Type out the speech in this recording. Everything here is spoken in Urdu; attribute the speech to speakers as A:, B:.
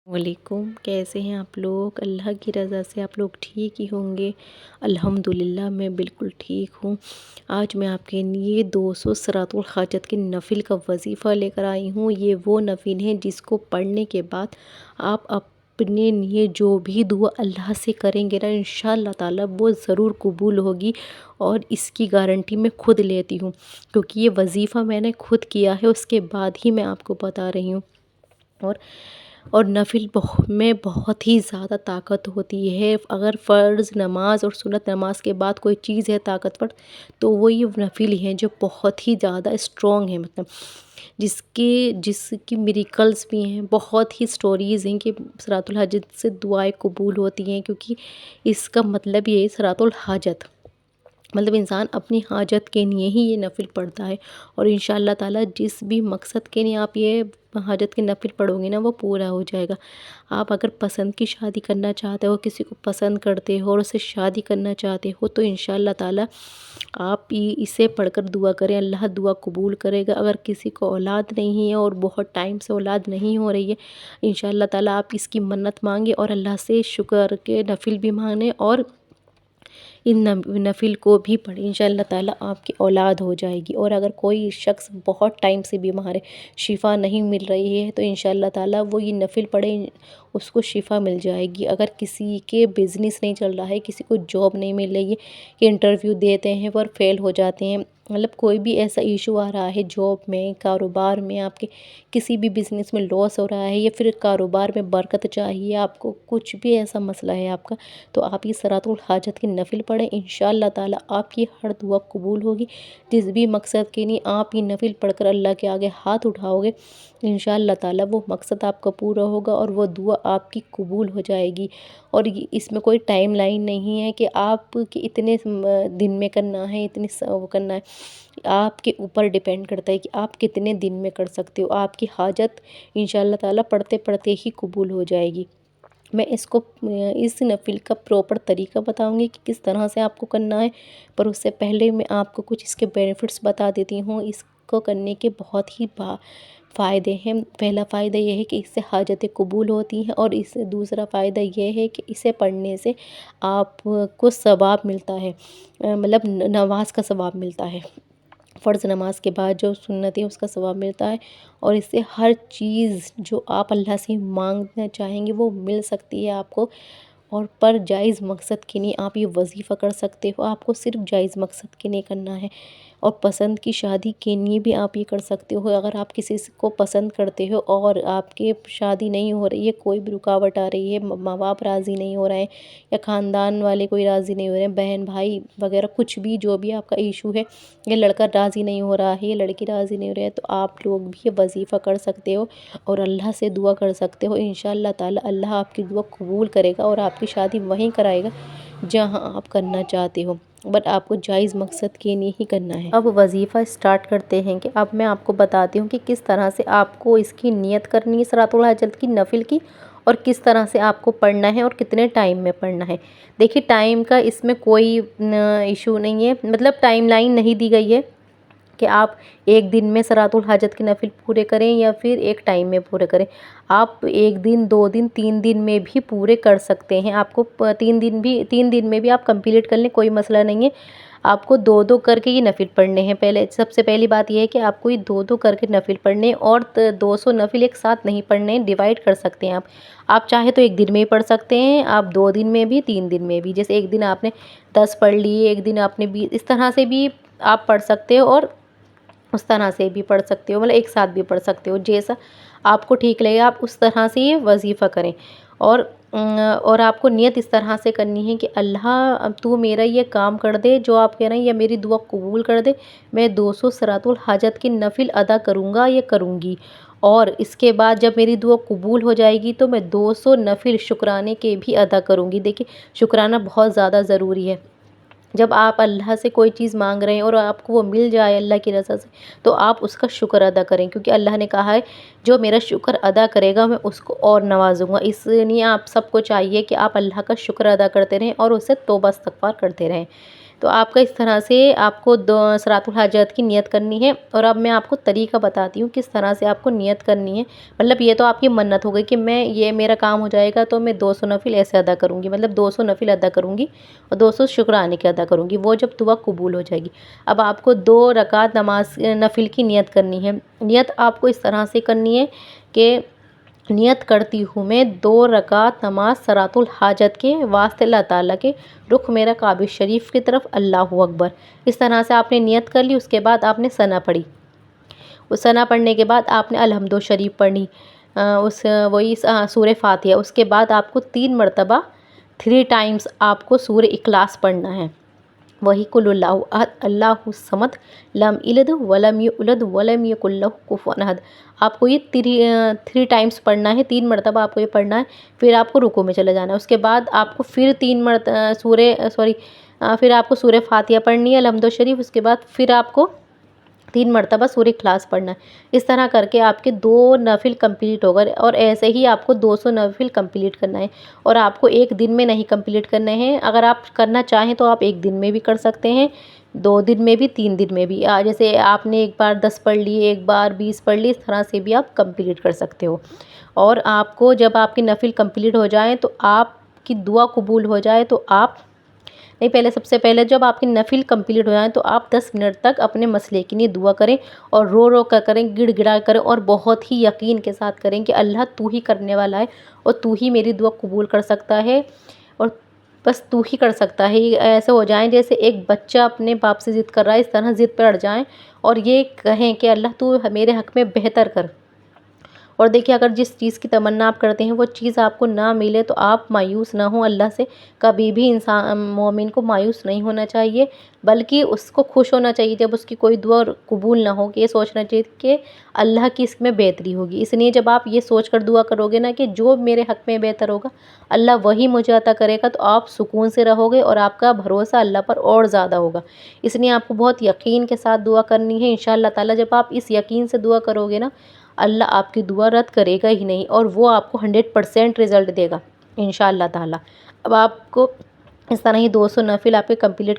A: وعلیکم، کیسے ہیں آپ لوگ؟ اللہ کی رضا سے آپ لوگ ٹھیک ہی ہوں گے۔ الحمدللہ میں بالکل ٹھیک ہوں۔ آج میں آپ کے لیے 200 صراط الحاجت کے نفل کا وظیفہ لے کر آئی ہوں۔ یہ وہ نفل ہیں جس کو پڑھنے کے بعد آپ اپنے لیے جو بھی دعا اللہ سے کریں گے نا، انشاءاللہ تعالیٰ وہ ضرور قبول ہوگی، اور اس کی گارنٹی میں خود لیتی ہوں، کیونکہ یہ وظیفہ میں نے خود کیا ہے، اس کے بعد ہی میں آپ کو بتا رہی ہوں۔ اور نفل میں بہت ہی زیادہ طاقت ہوتی ہے۔ اگر فرض نماز اور سنت نماز کے بعد کوئی چیز ہے طاقتور، تو وہ یہ نفل ہیں جو بہت ہی زیادہ اسٹرانگ ہیں، مطلب جس کی میریکلز بھی ہیں، بہت ہی سٹوریز ہیں کہ صراط الحاجت سے دعائیں قبول ہوتی ہیں، کیونکہ اس کا مطلب یہ ہے صراط الحاجت، مطلب انسان اپنی حاجت کے لیے ہی یہ نفل پڑھتا ہے، اور انشاءاللہ تعالیٰ جس بھی مقصد کے لیے آپ یہ حاجت کے نفل پڑھو گے نا، وہ پورا ہو جائے گا۔ آپ اگر پسند کی شادی کرنا چاہتے ہو، کسی کو پسند کرتے ہو اور اسے شادی کرنا چاہتے ہو، تو انشاءاللہ تعالیٰ آپ اسے پڑھ کر دعا کریں، اللہ دعا قبول کرے گا۔ اگر کسی کو اولاد نہیں ہے اور بہت ٹائم سے اولاد نہیں ہو رہی ہے، انشاءاللہ تعالیٰ آپ اس کی منت مانگیں اور اللہ سے شکر کے نفل بھی مانگیں، اور ان نفل کو بھی پڑھیں، انشاءاللہ تعالیٰ آپ کی اولاد ہو جائے گی۔ اور اگر کوئی شخص بہت ٹائم سے بیمار ہے، شفا نہیں مل رہی ہے، تو انشاءاللہ تعالیٰ وہ یہ نفل پڑھے، اس کو شفا مل جائے گی۔ اگر کسی کے بزنس نہیں چل رہا ہے، کسی کو جاب نہیں مل رہی ہے، کہ انٹرویو دیتے ہیں پر فیل ہو جاتے ہیں، مطلب کوئی بھی ایسا ایشو آ رہا ہے جاب میں، کاروبار میں، آپ کے کسی بھی بزنس میں لاس ہو رہا ہے، یا پھر کاروبار میں برکت چاہیے آپ کو، کچھ بھی ایسا مسئلہ ہے آپ کا، تو آپ یہ صراط الحاجت کے نفل پڑھیں، انشاءاللہ تعالیٰ آپ کی ہر دعا قبول ہوگی۔ جس بھی مقصد کے لیے آپ یہ نفل پڑھ کر اللہ کے آگے ہاتھ اٹھاؤ گے، انشاءاللہ تعالیٰ وہ مقصد آپ کا پورا ہوگا، اور وہ دعا آپ کی قبول ہو جائے گی۔ اور اس میں کوئی ٹائم لائن نہیں ہے کہ آپ کے اتنے دن میں کرنا ہے، اتنے وہ کرنا ہے، آپ کے اوپر ڈیپینڈ کرتا ہے کہ آپ کتنے دن میں کر سکتے ہو۔ آپ کی حاجت انشاءاللہ تعالیٰ پڑھتے پڑھتے ہی قبول ہو جائے گی۔ میں اس نفل کا پراپر طریقہ بتاؤں گی کہ کس طرح سے آپ کو کرنا ہے، پر اس سے پہلے میں آپ کو کچھ اس کے بینیفٹس بتا دیتی ہوں۔ اس کو کرنے کے بہت ہی فائدے ہیں۔ پہلا فائدہ یہ ہے کہ اس سے حاجتیں قبول ہوتی ہیں، اور اس سے دوسرا فائدہ یہ ہے کہ اسے پڑھنے سے آپ کو ثواب ملتا ہے، مطلب نماز کا ثواب ملتا ہے، فرض نماز کے بعد جو سنت ہے اس کا ثواب ملتا ہے، اور اس سے ہر چیز جو آپ اللہ سے مانگنا چاہیں گے وہ مل سکتی ہے آپ کو، اور پر جائز مقصد کے لیے آپ یہ وظیفہ کر سکتے ہو۔ آپ کو صرف جائز مقصد کے لیے کرنا ہے، اور پسند کی شادی کے لیے بھی آپ یہ کر سکتے ہو۔ اگر آپ کسی کو پسند کرتے ہو اور آپ کی شادی نہیں ہو رہی ہے، کوئی بھی رکاوٹ آ رہی ہے، ماں باپ راضی نہیں ہو رہے ہیں، یا خاندان والے کوئی راضی نہیں ہو رہے ہیں، بہن بھائی وغیرہ کچھ بھی جو بھی آپ کا ایشو ہے، یا لڑکا راضی نہیں ہو رہا ہے، یا لڑکی راضی نہیں ہو رہی ہے، تو آپ لوگ بھی یہ وظیفہ کر سکتے ہو، اور اللہ سے دعا کر سکتے ہو۔ انشاءاللہ تعالیٰ اللہ آپ کی دعا قبول کرے گا، اور آپ کی شادی وہیں کرائے گا جہاں آپ کرنا چاہتے ہو، بٹ آپ کو جائز مقصد کے لیے ہی کرنا ہے۔ اب وظیفہ اسٹارٹ کرتے ہیں، کہ اب میں آپ کو بتاتی ہوں کہ کس طرح سے آپ کو اس کی نیت کرنی ہے صراط الحاجت کی نفل کی، اور کس طرح سے آپ کو پڑھنا ہے، اور کتنے ٹائم میں پڑھنا ہے۔ دیکھیے ٹائم کا اس میں کوئی ایشو نہیں ہے، مطلب ٹائم لائن نہیں دی گئی ہے کہ آپ ایک دن میں صراط الحاجت کے نفل پورے کریں، یا پھر ایک ٹائم میں پورے کریں۔ آپ ایک دن، 2 دن، 3 دن میں بھی پورے کر سکتے ہیں۔ آپ کو 3 دن میں بھی آپ کمپلیٹ کر لیں، کوئی مسئلہ نہیں ہے۔ آپ کو 2 کر کے یہ نفل پڑھنے ہیں۔ سب سے پہلی بات یہ ہے کہ آپ کو یہ 2 کر کے نفل پڑھنے ہیں، اور 200 نفل ایک ساتھ نہیں پڑھنے ہیں، ڈیوائڈ کر سکتے ہیں آپ چاہے تو ایک دن میں ہی پڑھ سکتے ہیں، آپ 2 دن میں بھی، 3 دن میں بھی، جیسے ایک دن آپ نے 10 پڑھ لیے، ایک دن آپ نے 20، اس طرح سے بھی آپ پڑھ سکتے ہو، اور اس طرح سے بھی پڑھ سکتے ہو، مطلب ایک ساتھ بھی پڑھ سکتے ہو، جیسا آپ کو ٹھیک لگے آپ اس طرح سے یہ وظیفہ کریں۔ اور آپ کو نیت اس طرح سے کرنی ہے کہ اللہ اب تو میرا یہ کام کر دے جو آپ کہہ رہے ہیں، یا میری دعا قبول کر دے، میں 200 صراط الحاجت کی نفل ادا کروں گا یا کروں گی، اور اس کے بعد جب میری دعا قبول ہو جائے گی تو میں 200 نفل شکرانے کے بھی ادا کروں گی۔ دیکھیں شکرانہ بہت زیادہ ضروری ہے۔ جب آپ اللہ سے کوئی چیز مانگ رہے ہیں اور آپ کو وہ مل جائے اللہ کی رضا سے، تو آپ اس کا شکر ادا کریں، کیونکہ اللہ نے کہا ہے جو میرا شکر ادا کرے گا میں اس کو اور نوازوں گا۔ اس لیے آپ سب کو چاہیے کہ آپ اللہ کا شکر ادا کرتے رہیں، اور اس سے توبہ استغفار کرتے رہیں۔ تو آپ کا اس طرح سے آپ کو صراط الحاجات کی نیت کرنی ہے۔ اور اب میں آپ کو طریقہ بتاتی ہوں کس طرح سے آپ کو نیت کرنی ہے۔ مطلب یہ تو آپ کی منت ہو گئی کہ یہ میرا کام ہو جائے گا تو میں 200 نفل ایسے ادا کروں گی، مطلب 200 نفل ادا کروں گی اور 200 شکرانے کے ادا کروں گی، وہ جب دعا قبول ہو جائے گی۔ اب آپ کو 2 رکعت نماز نفل کی نیت کرنی ہے۔ نیت آپ کو اس طرح سے کرنی ہے کہ نیت کرتی ہوں میں 2 رکعت نماز صراط الحاجت کے واسطے اللہ تعالیٰ کے، رخ میرا کعبہ شریف کی طرف، اللہ اکبر۔ اس طرح سے آپ نے نیت کر لی۔ اس کے بعد آپ نے ثنا پڑھی۔ اس ثنا پڑھنے کے بعد آپ نے الحمد شریف پڑھنی، وہی سورہ فاتحہ۔ اس کے بعد آپ کو 3 مرتبہ 3 ٹائمز آپ کو سورہ اخلاص پڑھنا ہے، وہی قل اللہ احد اللہ الصمد لم یلد ولم یولد ولم یکن لہ کفوا احد۔ آپ کو یہ 3 ٹائمز پڑھنا ہے، 3 مرتبہ آپ کو یہ پڑھنا ہے۔ پھر آپ کو رکوع میں چلے جانا ہے۔ اس کے بعد آپ کو پھر پھر آپ کو سورہ فاتحہ پڑھنی ہے، الحمد شریف۔ اس کے بعد پھر آپ کو 3 مرتبہ سورہ اخلاص پڑھنا ہے۔ اس طرح کر کے آپ کے 2 نفل کمپلیٹ ہو گئے، اور ایسے ہی آپ کو 200 نفل کمپلیٹ کرنا ہے۔ اور آپ کو ایک دن میں نہیں کمپلیٹ کرنے ہیں، اگر آپ کرنا چاہیں تو آپ ایک دن میں بھی کر سکتے ہیں، 2 دن میں بھی، 3 دن میں بھی۔ جیسے آپ نے ایک بار 10 پڑھ لی، ایک بار 20 پڑھ لی، اس طرح سے بھی آپ کمپلیٹ کر سکتے ہو۔ اور آپ کو جب آپ کی نفل کمپلیٹ ہو جائیں تو آپ کی دعا قبول ہو جائے تو آپ نہیں، سب سے پہلے جب آپ کی نفل کمپلیٹ ہو جائیں تو آپ 10 منٹ تک اپنے مسئلے کے لیے دعا کریں، اور رو رو کر کریں، گڑ گڑا کریں، اور بہت ہی یقین کے ساتھ کریں کہ اللہ تو ہی کرنے والا ہے، اور تو ہی میری دعا قبول کر سکتا ہے، اور بس تو ہی کر سکتا ہے۔ ایسے ہو جائیں جیسے ایک بچہ اپنے باپ سے ضد کر رہا ہے، اس طرح ضد پہ اڑ جائیں اور یہ کہیں کہ اللہ تو میرے حق میں بہتر کر۔ اور دیکھیے، اگر جس چیز کی تمنا آپ کرتے ہیں وہ چیز آپ کو نہ ملے تو آپ مایوس نہ ہوں اللہ سے۔ کبھی بھی انسان مومن کو مایوس نہیں ہونا چاہیے، بلکہ اس کو خوش ہونا چاہیے جب اس کی کوئی دعا قبول نہ ہو، کہ یہ سوچنا چاہیے کہ اللہ کی اس میں بہتری ہوگی۔ اس لیے جب آپ یہ سوچ کر دعا کرو گے نا کہ جو میرے حق میں بہتر ہوگا اللہ وہی مجھے عطا کرے گا، تو آپ سکون سے رہو گے اور آپ کا بھروسہ اللہ پر اور زیادہ ہوگا۔ اس لیے آپ کو بہت یقین کے ساتھ دعا کرنی ہے۔ انشاءاللہ تعالیٰ جب آپ اس یقین سے دعا کرو گے نا، اللہ آپ کی دعا رد کرے گا ہی نہیں، اور وہ آپ کو 100% رزلٹ دے گا انشاءاللہ تعالیٰ۔ اب آپ کو اس طرح ہی 200 نفل آپ کے کمپلیٹ